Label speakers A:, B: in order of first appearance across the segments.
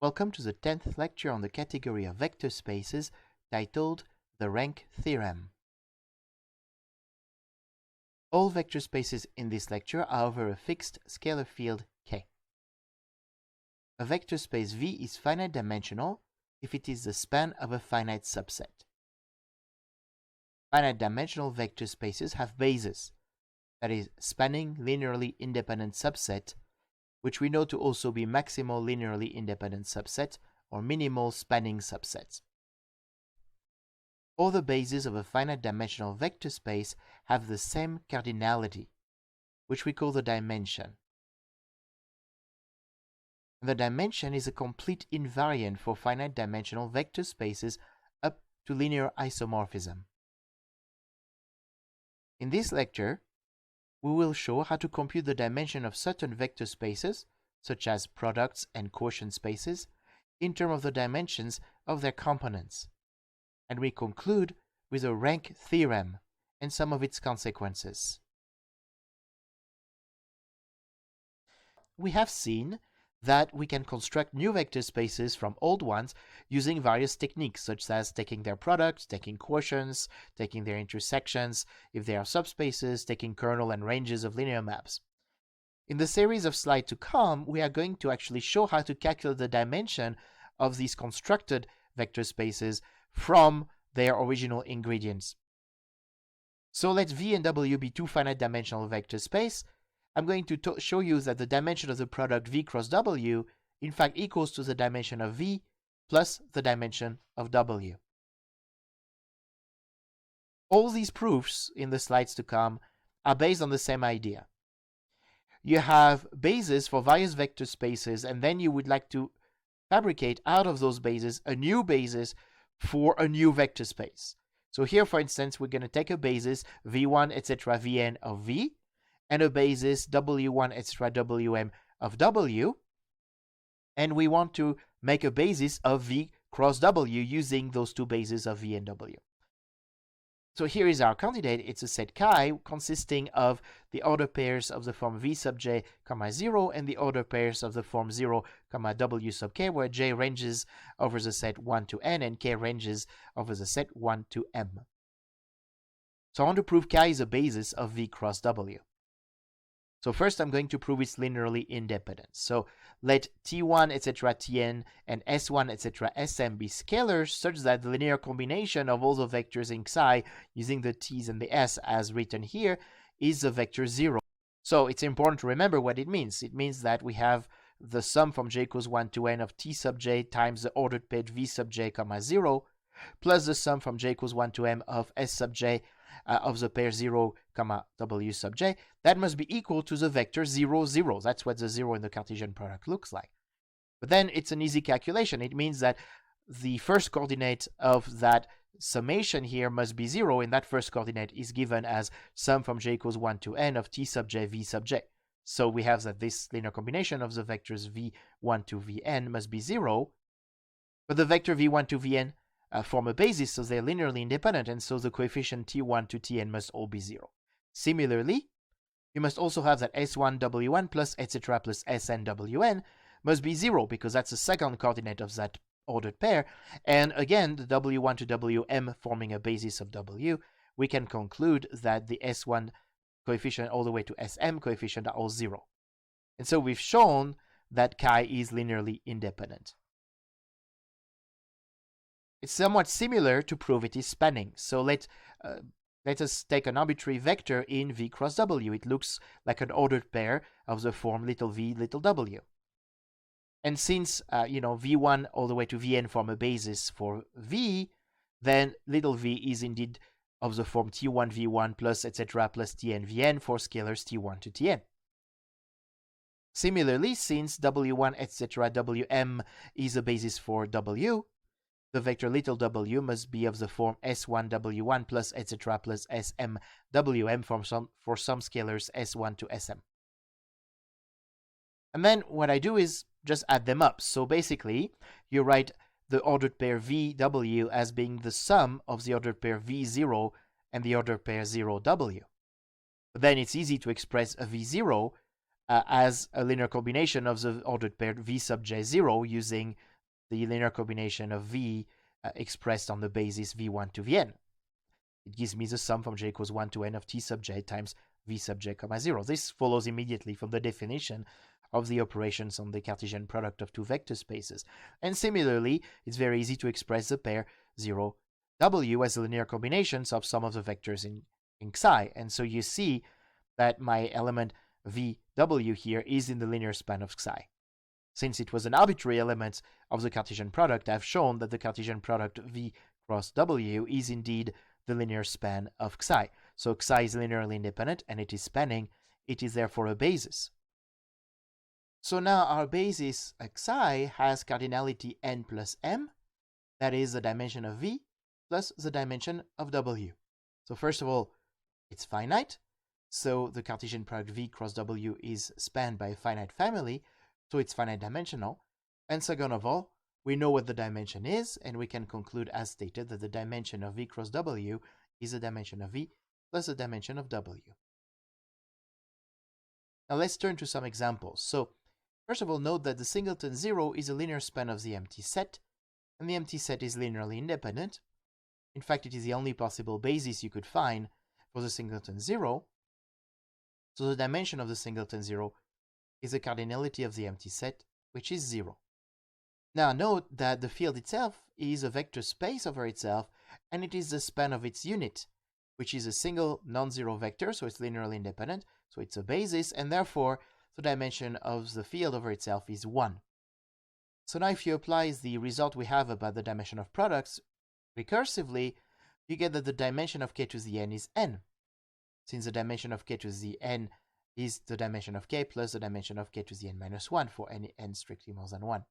A: Welcome to the 10th lecture on the category of vector spaces titled the Rank Theorem. All vector spaces in this lecture are over a fixed scalar field K. A vector space V is finite dimensional if it is the span of a finite subset. Finite dimensional vector spaces have bases, that is, spanning linearly independent subset, which we know to also be maximal linearly independent subset or minimal spanning subsets. All the bases of a finite dimensional vector space have the same cardinality, which we call the dimension. The dimension is a complete invariant for finite dimensional vector spaces up to linear isomorphism. In this lecture, we will show how to compute the dimension of certain vector spaces, such as products and quotient spaces, in terms of the dimensions of their components. And we conclude with a rank theorem and some of its consequences. We have seen that we can construct new vector spaces from old ones using various techniques, such as taking their products, taking quotients, taking their intersections, if they are subspaces, taking kernel and ranges of linear maps. In the series of slides to come, we are going to actually show how to calculate the dimension of these constructed vector spaces from their original ingredients. So let V and W be two finite dimensional vector space. I'm going to show you that the dimension of the product V cross W in fact equals to the dimension of V plus the dimension of W. All these proofs in the slides to come are based on the same idea. You have bases for various vector spaces, and then you would like to fabricate out of those bases a new basis for a new vector space. So here, for instance, we're going to take a basis V1, etc., Vn of V, and a basis W1, etc., Wm of W, and we want to make a basis of V cross W using those two bases of V and W. So here is our candidate. It's a set chi consisting of the order pairs of the form V sub j, 0, and the order pairs of the form 0, W sub k, where j ranges over the set 1 to n and k ranges over the set 1 to m. So I want to prove chi is a basis of V cross W. So first I'm going to prove it's linearly independent. So let T1, etc., Tn, and S1, etc., Sm be scalars such that the linear combination of all the vectors in Xi using the T's and the S as written here is the vector 0. So it's important to remember what it means. It means that we have the sum from j equals 1 to n of T sub j times the ordered pair V sub j, 0, plus the sum from j equals 1 to m of S sub j of the pair 0, W sub j. That must be equal to the vector 0, 0. That's what the 0 in the Cartesian product looks like. But then it's an easy calculation. It means that the first coordinate of that summation here must be 0, and that first coordinate is given as sum from j equals 1 to n of T sub j, V sub j. So we have that this linear combination of the vectors V1 to Vn must be 0, but the vector V1 to Vn form a basis, so they're linearly independent, and so the coefficient T1 to Tn must all be 0. Similarly, you must also have that S1 W1 plus etc. plus Sn Wn must be 0, because that's the second coordinate of that ordered pair, and again, the W1 to Wm forming a basis of W, we can conclude that the S1 coefficient all the way to Sm coefficient are all 0. And so we've shown that chi is linearly independent. It's somewhat similar to prove it is spanning. So let us take an arbitrary vector in V cross W. It looks like an ordered pair of the form little v, little w. And since V1 all the way to Vn form a basis for V, then little v is indeed of the form T1 V1 plus etc. plus Tn Vn for scalars T1 to Tn. Similarly, since W1 etc. Wm is a basis for W, the vector little w must be of the form S1 W1 plus etc. plus Sm Wm for some scalars S1 to Sm. And then what I do is just add them up. So basically, you write the ordered pair VW as being the sum of the ordered pair V0 and the ordered pair 0W. But then it's easy to express a V0 as a linear combination of the ordered pair v sub j0 using the linear combination of v expressed on the basis v1 to vn. It gives me the sum from j equals 1 to n of t sub j times v sub j comma 0. This follows immediately from the definition of the operations on the Cartesian product of two vector spaces. And similarly, it's very easy to express the pair 0, w as the linear combinations of some of the vectors in xi. And so you see that my element vw here is in the linear span of xi. Since it was an arbitrary element of the Cartesian product, I've shown that the Cartesian product v cross w is indeed the linear span of xi. So xi is linearly independent and it is spanning. It is therefore a basis. So now our basis xi has cardinality n plus m, that is the dimension of v plus the dimension of w. So first of all, it's finite. So the Cartesian product v cross w is spanned by a finite family, so it's finite dimensional. And second of all, we know what the dimension is, and we can conclude as stated that the dimension of v cross w is the dimension of v plus the dimension of w. Now let's turn to some examples. So first of all, note that the singleton 0 is a linear span of the empty set, and the empty set is linearly independent. In fact, it is the only possible basis you could find for the singleton 0. So the dimension of the singleton 0 is the cardinality of the empty set, which is 0. Now note that the field itself is a vector space over itself, and it is the span of its unit, which is a single non-zero vector, so it's linearly independent, so it's a basis, and therefore the dimension of the field over itself is 1. So now if you apply the result we have about the dimension of products recursively, you get that the dimension of k to the n is n, since the dimension of k to the n is the dimension of k plus the dimension of k to the n minus 1 for any n strictly more than 1.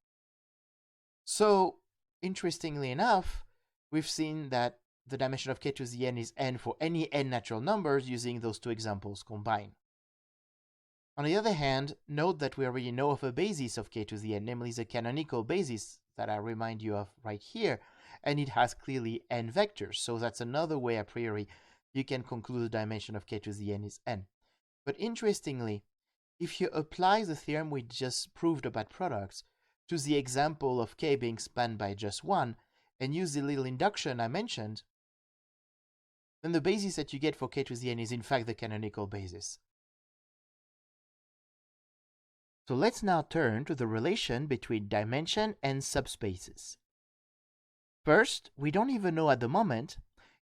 A: So, interestingly enough, we've seen that the dimension of k to the n is n for any n natural numbers using those two examples combined. On the other hand, note that we already know of a basis of k to the n, namely the canonical basis that I remind you of right here, and it has clearly n vectors, so that's another way a priori you can conclude the dimension of k to the n is n. But interestingly, if you apply the theorem we just proved about products to the example of k being spanned by just 1, and use the little induction I mentioned, then the basis that you get for k to the n is in fact the canonical basis. So let's now turn to the relation between dimension and subspaces. First, we don't even know at the moment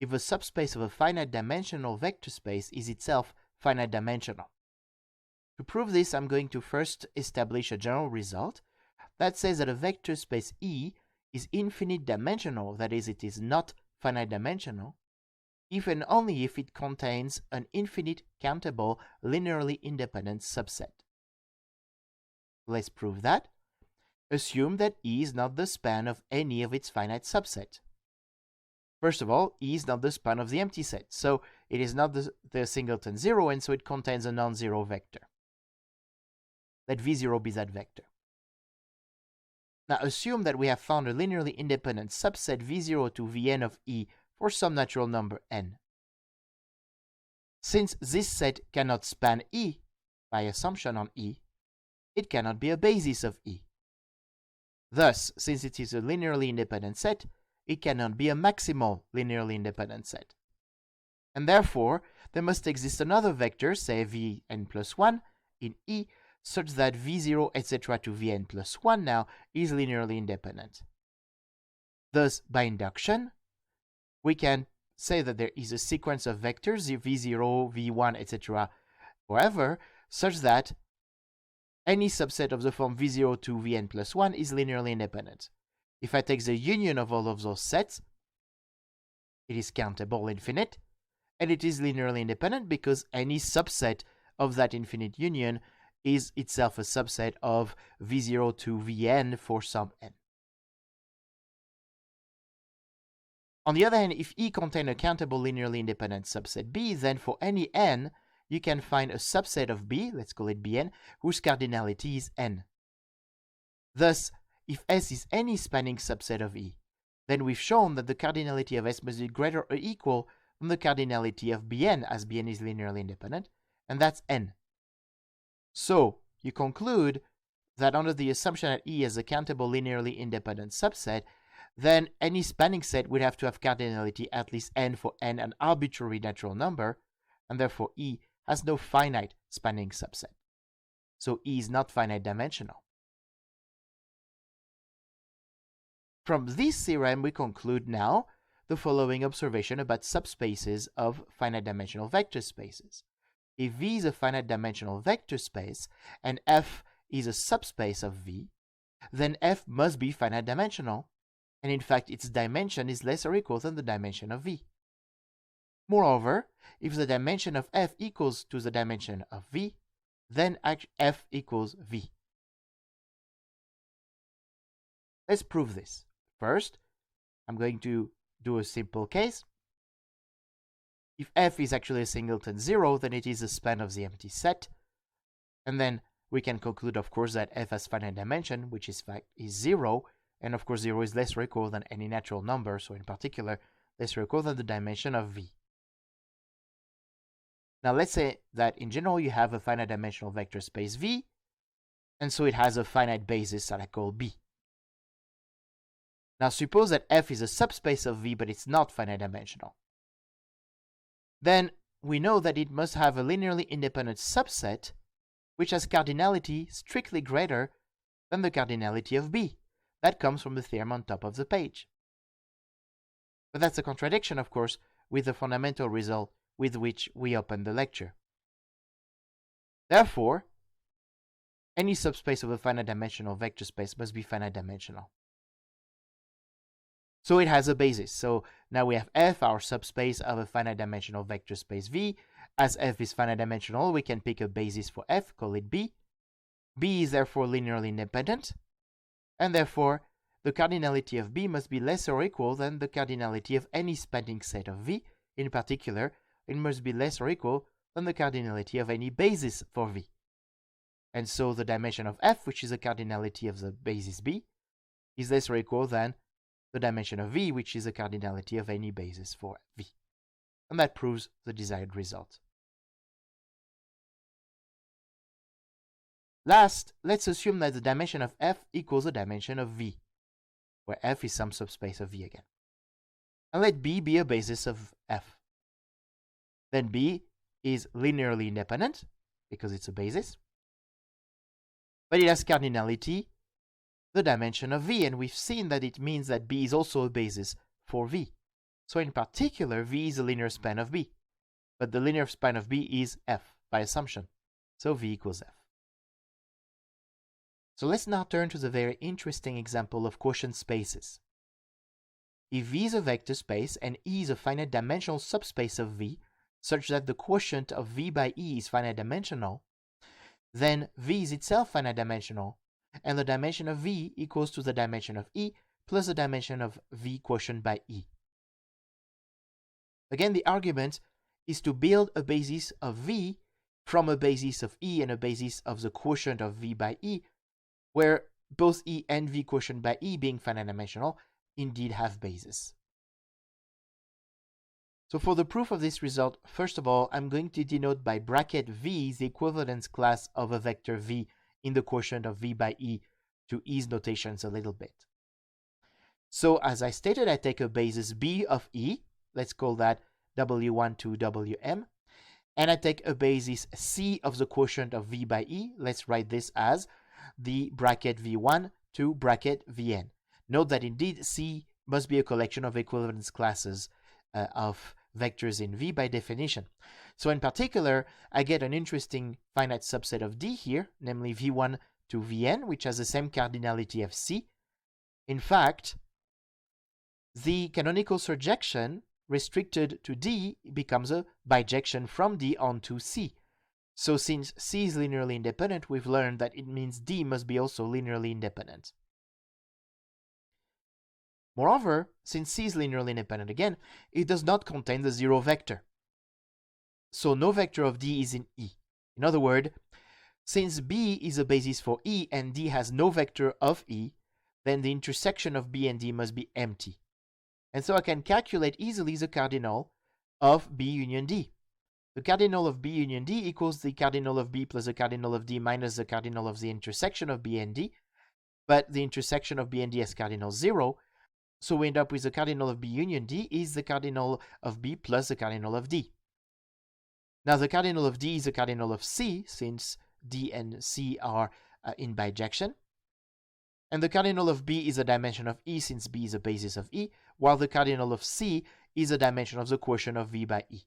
A: if a subspace of a finite dimensional vector space is itself finite dimensional. To prove this, I'm going to first establish a general result that says that a vector space E is infinite dimensional, that is, it is not finite dimensional, if and only if it contains an infinite countable linearly independent subset. Let's prove that. Assume that E is not the span of any of its finite subset. First of all, E is not the span of the empty set, so it is not the singleton 0, and so it contains a non-zero vector. Let V0 be that vector. Now assume that we have found a linearly independent subset V0 to Vn of E for some natural number n. Since this set cannot span E, by assumption on E, it cannot be a basis of E. Thus, since it is a linearly independent set, it cannot be a maximal linearly independent set. And therefore, there must exist another vector, say Vn plus 1, in E, such that V0 etc. to Vn plus 1 now is linearly independent. Thus, by induction, we can say that there is a sequence of vectors, V0, V1, etc., forever, such that any subset of the form V0 to Vn plus 1 is linearly independent. If I take the union of all of those sets, it is countable infinite, and it is linearly independent because any subset of that infinite union is itself a subset of V0 to Vn for some n. On the other hand, if E contains a countable linearly independent subset B, then for any n, you can find a subset of B, let's call it Bn, whose cardinality is n. Thus, if S is any spanning subset of E, then we've shown that the cardinality of S must be greater or equal from the cardinality of Bn, as Bn is linearly independent, and that's n. So you conclude that under the assumption that E is a countable linearly independent subset, then any spanning set would have to have cardinality at least n for n an arbitrary natural number, and therefore E has no finite spanning subset. So E is not finite dimensional. From this theorem, we conclude now the following observation about subspaces of finite dimensional vector spaces. If V is a finite dimensional vector space and F is a subspace of V, then F must be finite dimensional, and in fact its dimension is less or equal than the dimension of V. Moreover, if the dimension of F equals to the dimension of V, then F equals V. Let's prove this. First, I'm going to do a simple case. If F is actually a singleton 0, then it is a span of the empty set. And then we can conclude, of course, that F has finite dimension, which is 0. And of course, 0 is less or equal than any natural number, so in particular, less or equal than the dimension of V. Now, let's say that in general, you have a finite dimensional vector space V, and so it has a finite basis that I call B. Now, suppose that F is a subspace of V, but it's not finite dimensional. Then we know that it must have a linearly independent subset which has cardinality strictly greater than the cardinality of B. That comes from the theorem on top of the page. But that's a contradiction, of course, with the fundamental result with which we opened the lecture. Therefore, any subspace of a finite dimensional vector space must be finite dimensional. So it has a basis. So now we have F, our subspace of a finite dimensional vector space V. As F is finite dimensional, we can pick a basis for F, call it B. B is therefore linearly independent, and therefore the cardinality of B must be less or equal than the cardinality of any spanning set of V. In particular, it must be less or equal than the cardinality of any basis for V. And so the dimension of F, which is the cardinality of the basis B, is less or equal than the dimension of V, which is the cardinality of any basis for V. And that proves the desired result. Last, let's assume that the dimension of F equals the dimension of V, where F is some subspace of V again. And let B be a basis of F. Then B is linearly independent, because it's a basis, but it has cardinality the dimension of V, and we've seen that it means that B is also a basis for V. So in particular, V is a linear span of B, but the linear span of B is F by assumption, so V equals F. So let's now turn to the very interesting example of quotient spaces. If V is a vector space and E is a finite dimensional subspace of V, such that the quotient of V by E is finite dimensional, then V is itself finite dimensional, and the dimension of V equals to the dimension of E plus the dimension of V quotient by E. Again, the argument is to build a basis of V from a basis of E and a basis of the quotient of V by E, where both E and V quotient by E, being finite dimensional, indeed have basis. So for the proof of this result, first of all, I'm going to denote by bracket V the equivalence class of a vector V in the quotient of V by E to ease notations a little bit. So as I stated, I take a basis B of E, let's call that W1 to Wm, and I take a basis C of the quotient of V by E, let's write this as the bracket V1 to bracket Vn. Note that indeed C must be a collection of equivalence classes of vectors in V by definition. So in particular, I get an interesting finite subset of D here, namely V1 to Vn, which has the same cardinality of C. In fact, the canonical surjection restricted to D becomes a bijection from D onto C. So since C is linearly independent, we've learned that it means D must be also linearly independent. Moreover, since C is linearly independent again, it does not contain the zero vector. So no vector of D is in E. In other words, since B is a basis for E and D has no vector of E, then the intersection of B and D must be empty. And so I can calculate easily the cardinal of B union D. the cardinal of B union D equals the cardinal of B plus the cardinal of D minus the cardinal of the intersection of B and D, but the intersection of B and D has cardinal 0, so we end up with the cardinal of B union D is the cardinal of B plus the cardinal of D. Now the cardinal of D is the cardinal of C, since D and C are in bijection. And the cardinal of B is a dimension of E, since B is a basis of E, while the cardinal of C is a dimension of the quotient of V by E.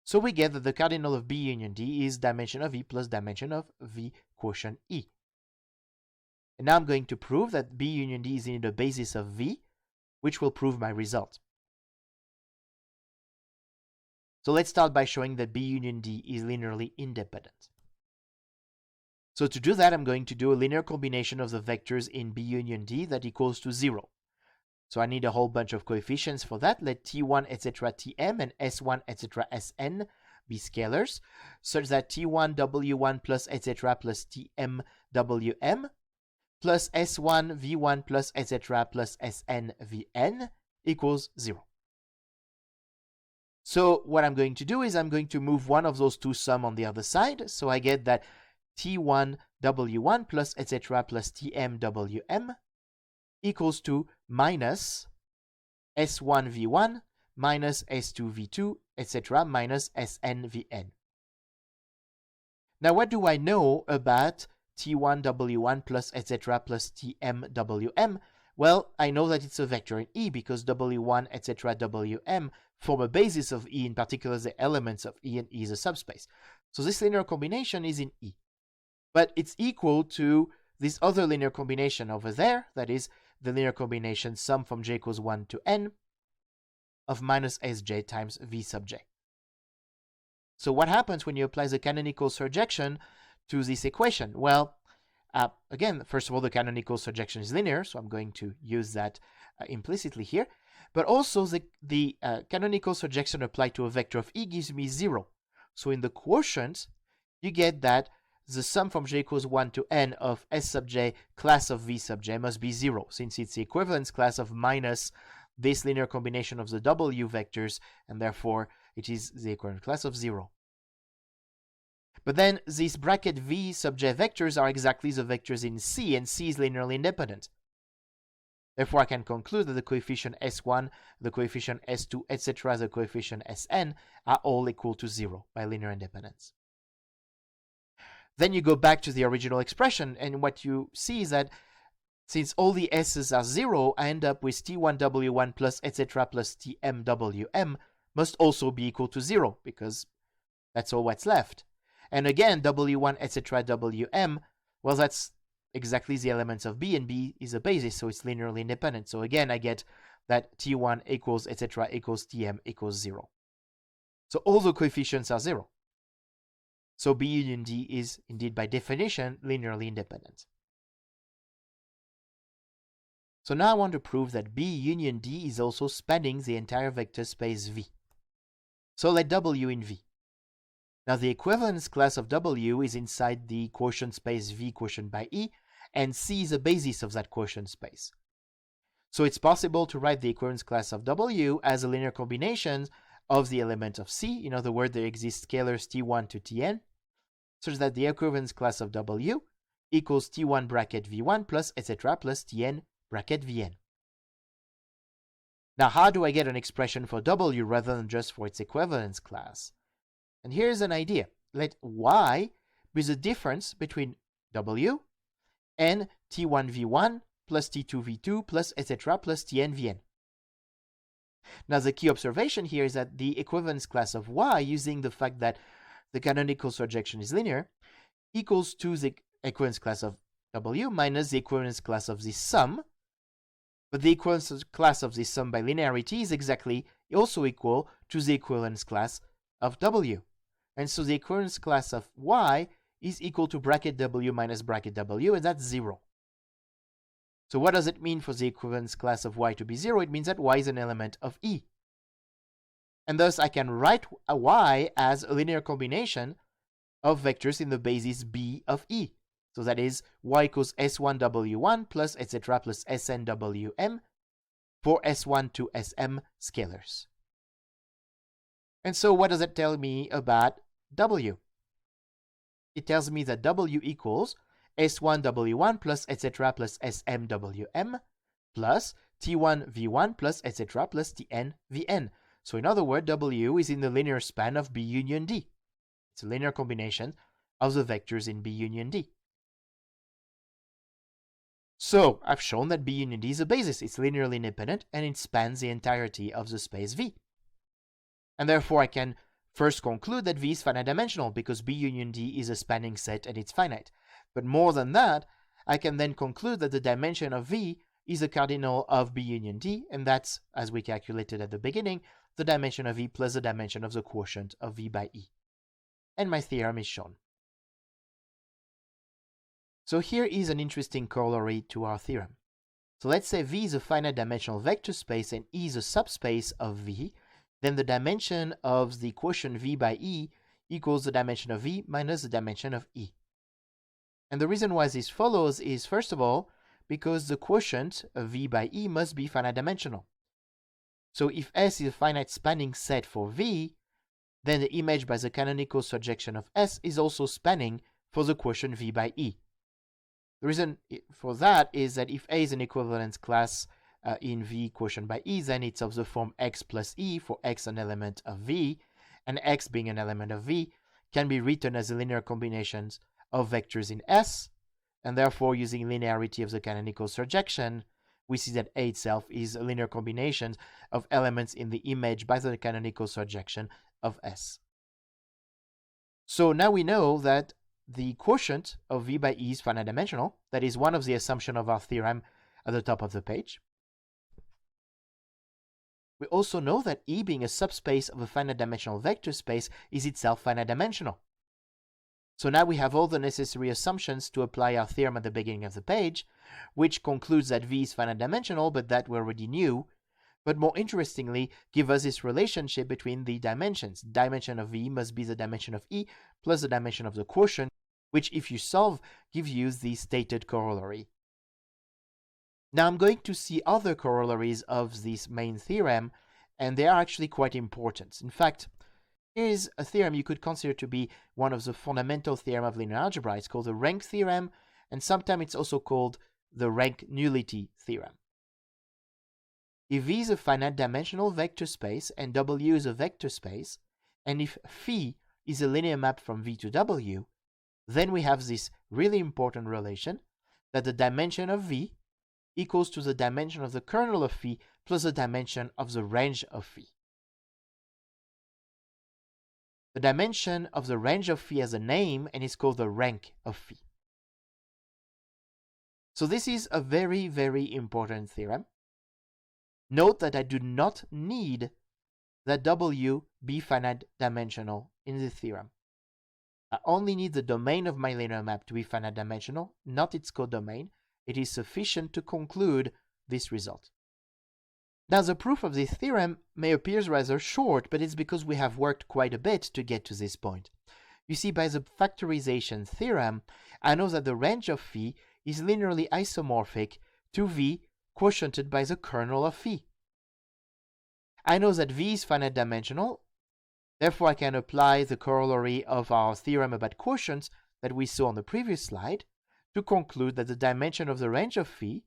A: So we get that the cardinal of B union D is dimension of E plus dimension of V quotient E. And now I'm going to prove that B union D is indeed a basis of V, which will prove my result. So let's start by showing that B union D is linearly independent. So to do that, I'm going to do a linear combination of the vectors in B union D that equals to 0. So I need a whole bunch of coefficients for that. Let T1, etc. Tm and S1, etc. Sn be scalars, such that T1 W1 plus etc. plus Tm Wm plus S1 V1 plus etc. plus Sn Vn equals 0. So what I'm going to do is I'm going to move one of those two sum on the other side. So I get that T1 W1 plus etc. plus Tm Wm equals to minus S1 V1 minus S2 V2 etc. minus Sn Vn. Now what do I know about T1 W1 plus etc. plus Tm Wm? Well, I know that it's a vector in E because W1 etc. Wm form a basis of E, in particular the elements of E, and E is a subspace. So this linear combination is in E. But it's equal to this other linear combination over there, that is the linear combination sum from j equals 1 to n of minus sj times v sub j. So what happens when you apply the canonical surjection to this equation? Well, again, first of all, the canonical surjection is linear, so I'm going to use that implicitly here. But also the canonical surjection applied to a vector of E gives me 0. So in the quotient, you get that the sum from j equals 1 to n of s sub j class of v sub j must be 0, since it's the equivalence class of minus this linear combination of the w vectors, and therefore it is the equivalent class of 0. But then these bracket v sub j vectors are exactly the vectors in C, and C is linearly independent. Therefore, I can conclude that the coefficient S1, the coefficient S2, etc., the coefficient Sn are all equal to 0 by linear independence. Then you go back to the original expression, and what you see is that since all the s's are 0, I end up with T1W1 plus etc. plus TMWM must also be equal to 0, because that's all what's left. And again, W1 etc. Wm, well, that's exactly the elements of B, and B is a basis, so it's linearly independent. So again, I get that T1 equals etc. equals Tm equals 0. So all the coefficients are 0. So B union D is indeed by definition linearly independent. So now I want to prove that B union D is also spanning the entire vector space V. So let W in V. Now the equivalence class of W is inside the quotient space V quotient by E, and C is a basis of that quotient space. So it's possible to write the equivalence class of W as a linear combination of the element of C. In other words, there exist scalars T1 to Tn, such that the equivalence class of W equals T1 bracket V1 plus etc. plus Tn bracket Vn. Now, how do I get an expression for W rather than just for its equivalence class? And here's an idea. Let Y be the difference between W and T1 V1 plus T2 V2 plus etc. plus Tn Vn. Now, the key observation here is that the equivalence class of Y, using the fact that the canonical surjection is linear, equals to the equivalence class of W minus the equivalence class of this sum. But the equivalence class of this sum by linearity is exactly also equal to the equivalence class of W. And so the equivalence class of Y is equal to bracket W minus bracket W, and that's 0. So what does it mean for the equivalence class of Y to be 0? It means that Y is an element of E. And thus I can write a Y as a linear combination of vectors in the basis B of E. So that is Y equals S1W1 plus etc. plus SNWM for S1 to Sm scalars. And so what does it tell me about W? It tells me that W equals S1W1 plus etc. plus SMWM plus T1V1 plus etc. plus TNVN. So in other words, W is in the linear span of B union D. It's a linear combination of the vectors in B union D. So I've shown that B union D is a basis. It's linearly independent and it spans the entirety of the space V. And therefore I can first conclude that V is finite dimensional because B union D is a spanning set and it's finite. But more than that, I can then conclude that the dimension of V is a cardinal of B union D, and that's, as we calculated at the beginning, the dimension of V plus the dimension of the quotient of V by E. And my theorem is shown. So here is an interesting corollary to our theorem. So let's say V is a finite dimensional vector space and E is a subspace of V, then the dimension of the quotient V by E equals the dimension of V minus the dimension of E. And the reason why this follows is, first of all, because the quotient of V by E must be finite dimensional. So if S is a finite spanning set for V, then the image by the canonical surjection of S is also spanning for the quotient V by E. The reason for that is that if A is an equivalence class in V quotient by E, then it's of the form X plus E, for X an element of V, and X being an element of V can be written as a linear combinations of vectors in S, and therefore using linearity of the canonical surjection, we see that A itself is a linear combination of elements in the image by the canonical surjection of S. So now we know that the quotient of V by E is finite dimensional. That is one of the assumptions of our theorem at the top of the page. We also know that E, being a subspace of a finite dimensional vector space, is itself finite dimensional. So now we have all the necessary assumptions to apply our theorem at the beginning of the page, which concludes that V is finite dimensional, but that we already knew. But more interestingly, give us this relationship between the dimensions. Dimension of V must be the dimension of E plus the dimension of the quotient, which, if you solve, gives you the stated corollary. Now I'm going to see other corollaries of this main theorem, and they are actually quite important. In fact, here is a theorem you could consider to be one of the fundamental theorems of linear algebra. It's called the Rank Theorem, and sometimes it's also called the Rank-Nullity theorem. If V is a finite dimensional vector space and W is a vector space, and if phi is a linear map from V to W, then we have this really important relation that the dimension of V equals to the dimension of the kernel of phi plus the dimension of the range of phi. The dimension of the range of phi has a name and is called the rank of phi. So this is a very, very important theorem. Note that I do not need that W be finite dimensional in the theorem. I only need the domain of my linear map to be finite dimensional, not its codomain. It is sufficient to conclude this result. Now, the proof of this theorem may appear rather short, but it's because we have worked quite a bit to get to this point. You see, by the factorization theorem, I know that the range of phi is linearly isomorphic to V quotiented by the kernel of phi. I know that V is finite dimensional, therefore I can apply the corollary of our theorem about quotients that we saw on the previous slide to conclude that the dimension of the range of phi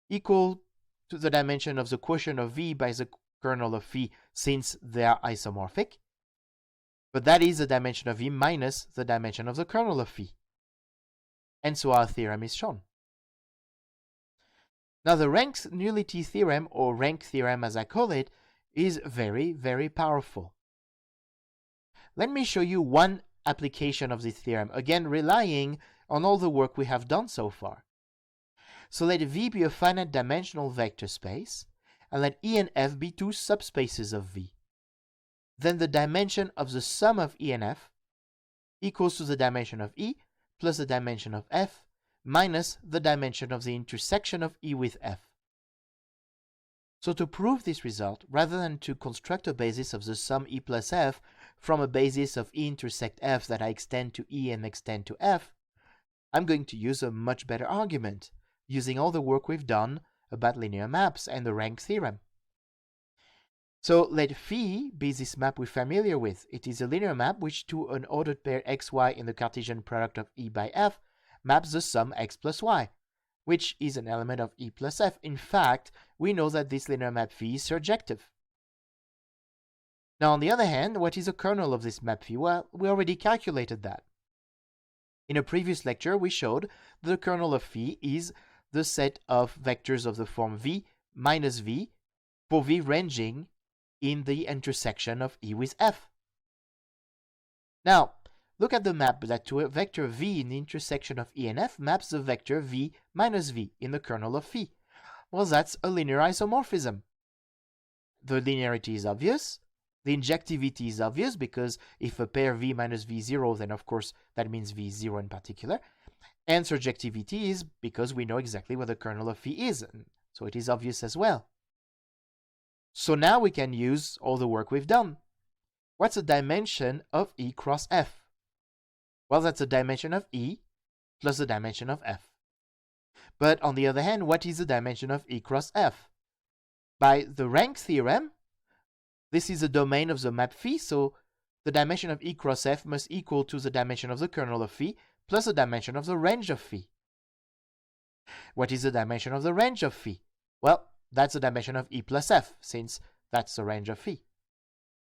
A: equal to the dimension of the quotient of V by the kernel of phi, since they are isomorphic, but that is the dimension of V minus the dimension of the kernel of phi. And so our theorem is shown. Now the Rank-Nullity theorem, or rank theorem as I call it, is very, very powerful. Let me show you one application of this theorem, again relying on all the work we have done so far. So let V be a finite dimensional vector space, and let E and F be two subspaces of V. Then the dimension of the sum of E and F equals to the dimension of E plus the dimension of F minus the dimension of the intersection of E with F. So to prove this result, rather than to construct a basis of the sum E plus F from a basis of E intersect F that I extend to E and extend to F, I'm going to use a much better argument, using all the work we've done about linear maps and the rank theorem. So let phi be this map we're familiar with. It is a linear map which to an ordered pair xy in the Cartesian product of E by F maps the sum x plus y, which is an element of E plus F. In fact, we know that this linear map phi is surjective. Now, on the other hand, what is the kernel of this map phi? Well, we already calculated that. In a previous lecture, we showed that the kernel of phi is the set of vectors of the form v minus v for v ranging in the intersection of E with F. Now, look at the map that to a vector v in the intersection of E and F maps the vector v minus v in the kernel of phi. Well, that's a linear isomorphism. The linearity is obvious. The injectivity is obvious because if a pair v minus v0, then of course that means v0 in particular. And surjectivity is because we know exactly what the kernel of phi is, so it is obvious as well. So now we can use all the work we've done. What's the dimension of E cross F? Well, that's the dimension of E plus the dimension of F. But on the other hand, what is the dimension of E cross F? By the rank theorem, this is the domain of the map phi, so the dimension of E cross F must equal to the dimension of the kernel of phi plus the dimension of the range of phi. What is the dimension of the range of phi? Well, that's the dimension of E plus F, since that's the range of phi.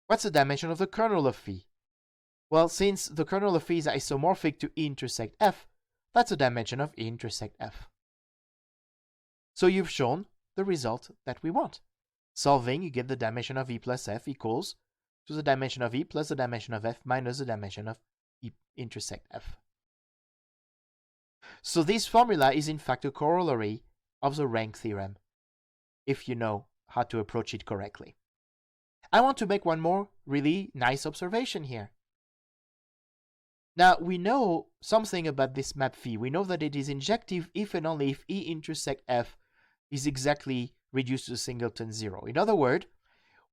A: What's the dimension of the kernel of phi? Well, since the kernel of phi is isomorphic to E intersect F, that's the dimension of E intersect F. So you've shown the result that we want. Solving, you get the dimension of E plus F equals to the dimension of E plus the dimension of F minus the dimension of E intersect F. So this formula is in fact a corollary of the rank theorem, if you know how to approach it correctly. I want to make one more really nice observation here. Now, we know something about this map phi. We know that it is injective if and only if E intersect F is exactly reduced to singleton zero. In other words,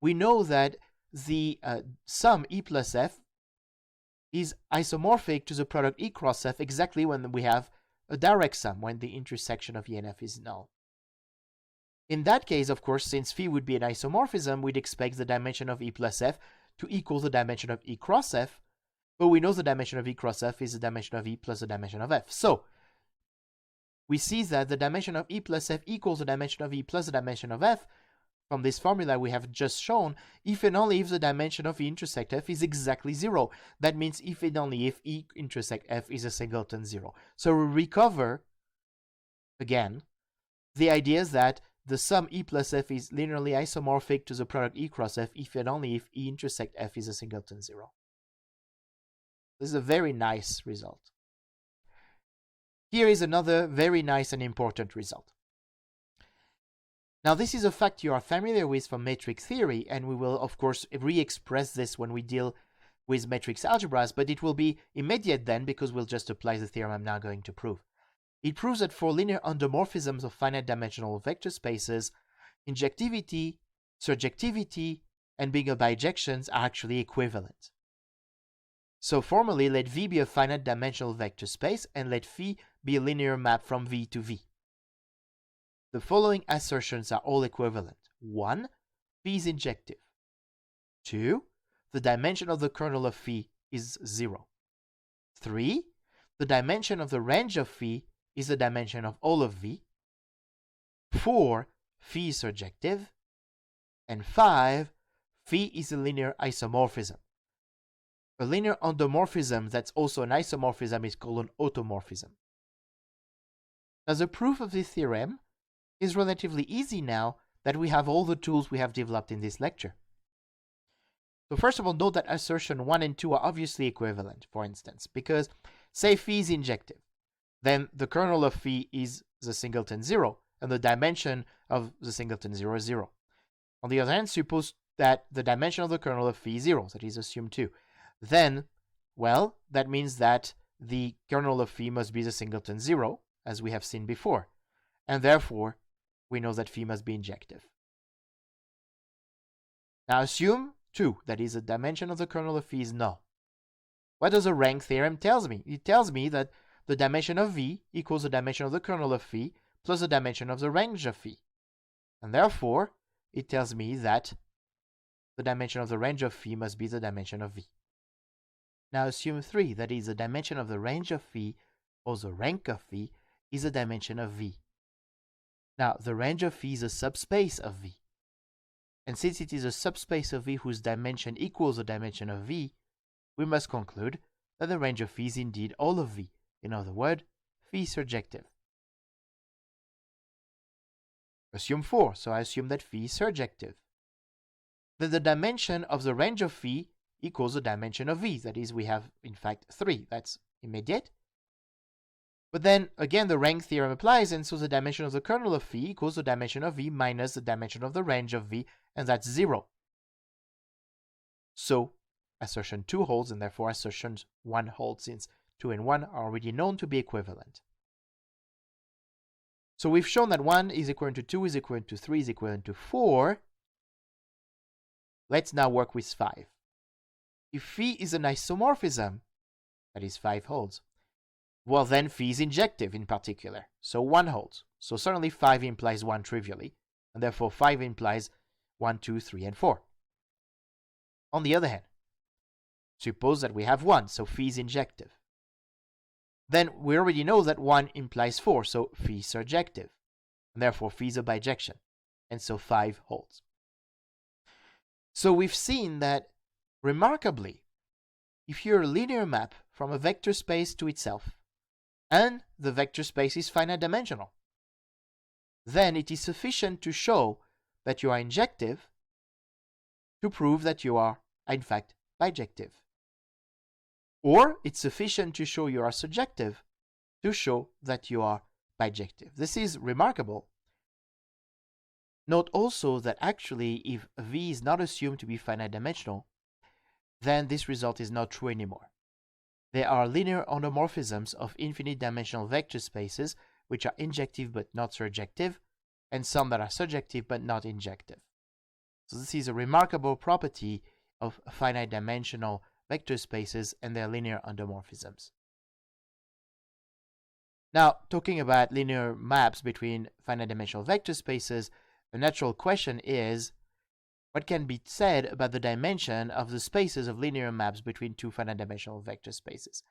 A: we know that the sum E plus F is isomorphic to the product E cross F exactly when we have a direct sum, when the intersection of E and F is null. In that case, of course, since phi would be an isomorphism, we'd expect the dimension of E plus F to equal the dimension of E cross F, but we know the dimension of E cross F is the dimension of E plus the dimension of F. So, we see that the dimension of E plus F equals the dimension of E plus the dimension of F from this formula we have just shown, if and only if the dimension of E intersect F is exactly 0. That means if and only if E intersect F is a singleton 0. So we recover, again, the idea that the sum E plus F is linearly isomorphic to the product E cross F if and only if E intersect F is a singleton 0. This is a very nice result. Here is another very nice and important result. Now, this is a fact you are familiar with from matrix theory, and we will, of course, re-express this when we deal with matrix algebras, but it will be immediate then because we'll just apply the theorem I'm now going to prove. It proves that for linear endomorphisms of finite dimensional vector spaces, injectivity, surjectivity, and being a bijections are actually equivalent. So formally, let V be a finite dimensional vector space and let phi be a linear map from V to V. The following assertions are all equivalent. 1. Phi is injective. 2. The dimension of the kernel of phi is 0. 3. The dimension of the range of phi is the dimension of all of V. 4. Phi is surjective. And 5. Phi is a linear isomorphism. A linear endomorphism that's also an isomorphism is called an automorphism. Now, the proof of this theorem is relatively easy now that we have all the tools we have developed in this lecture. So first of all, note that assertion 1 and 2 are obviously equivalent, for instance, because say phi is injective, then the kernel of phi is the singleton 0, and the dimension of the singleton 0 is 0. On the other hand, suppose that the dimension of the kernel of phi is 0, that is assumed 2. Then, well, that means that the kernel of phi must be the singleton 0, as we have seen before, and therefore we know that phi must be injective. Now assume 2, that is, the dimension of the kernel of phi is null. What does the rank theorem tell me? It tells me that the dimension of V equals the dimension of the kernel of phi plus the dimension of the range of phi. And therefore, it tells me that the dimension of the range of phi must be the dimension of V. Now assume 3, that is, the dimension of the range of phi, or the rank of phi, is a dimension of V. Now, the range of phi is a subspace of V. And since it is a subspace of V whose dimension equals the dimension of V, we must conclude that the range of phi is indeed all of V. In other words, phi is surjective. Assume 4, so I assume that phi is surjective. Then the dimension of the range of phi equals the dimension of V. That is, we have, in fact, 3. That's immediate. But then, again, the rank theorem applies, and so the dimension of the kernel of phi equals the dimension of V minus the dimension of the range of V, and that's 0. So, assertion 2 holds, and therefore assertion 1 holds, since 2 and 1 are already known to be equivalent. So we've shown that 1 is equivalent to 2 is equivalent to 3 is equivalent to 4. Let's now work with 5. If phi is an isomorphism, that is 5 holds, well then phi is injective in particular, so 1 holds. So certainly 5 implies 1 trivially, and therefore 5 implies 1, 2, 3, and 4. On the other hand, suppose that we have 1, so phi is injective. Then we already know that 1 implies 4, so phi is surjective, and therefore phi is a bijection, and so 5 holds. So we've seen that, remarkably, if you're a linear map from a vector space to itself, and the vector space is finite dimensional, then it is sufficient to show that you are injective to prove that you are, in fact, bijective. Or it's sufficient to show you are surjective to show that you are bijective. This is remarkable. Note also that actually, if V is not assumed to be finite dimensional, then this result is not true anymore. There are linear endomorphisms of infinite dimensional vector spaces which are injective but not surjective, and some that are surjective but not injective. So this is a remarkable property of finite dimensional vector spaces and their linear endomorphisms. Now, talking about linear maps between finite dimensional vector spaces, the natural question is, what can be said about the dimension of the spaces of linear maps between two finite dimensional vector spaces?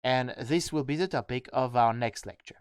A: And this will be the topic of our next lecture.